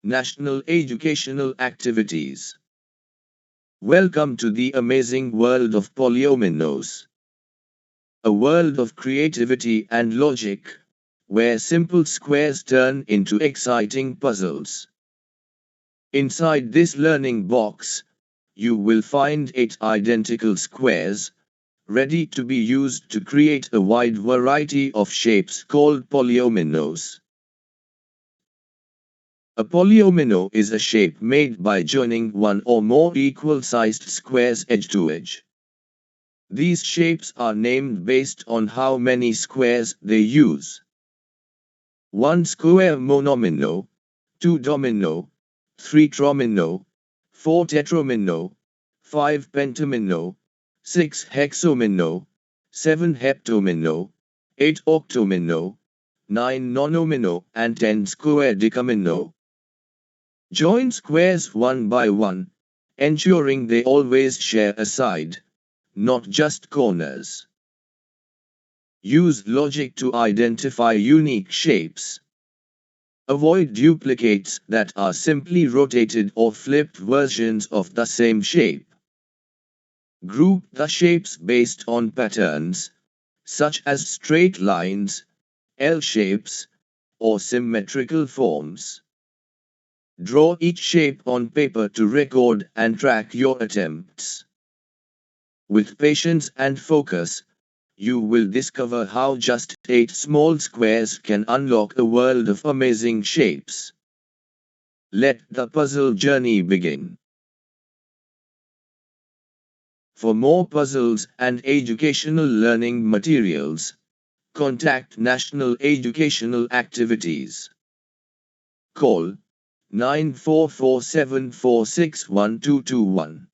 National Educational Activities. Welcome to the amazing world of polyominoes. A world of creativity and logic, where simple squares turn into exciting puzzles. Inside this learning box, you will find 8 identical squares, ready to be used to create a wide variety of shapes called polyominoes. A polyomino is a shape made by joining one or more equal-sized squares edge to edge. These shapes are named based on how many squares they use. 1 square monomino, 2 domino, 3 tromino, 4 tetromino, 5 pentomino, 6 hexomino, 7 heptomino, 8 octomino, 9 nonomino and 10 square decamino. Join squares one by one, ensuring they always share a side, not just corners. Use logic to identify unique shapes. Avoid duplicates that are simply rotated or flipped versions of the same shape. Group the shapes based on patterns, such as straight lines, L shapes, or symmetrical forms. Draw each shape on paper to record and track your attempts. With patience and focus, you will discover how just 8 small squares can unlock a world of amazing shapes. Let the puzzle journey begin. For more puzzles and educational learning materials, contact National Educational Activities. Call 9447461221.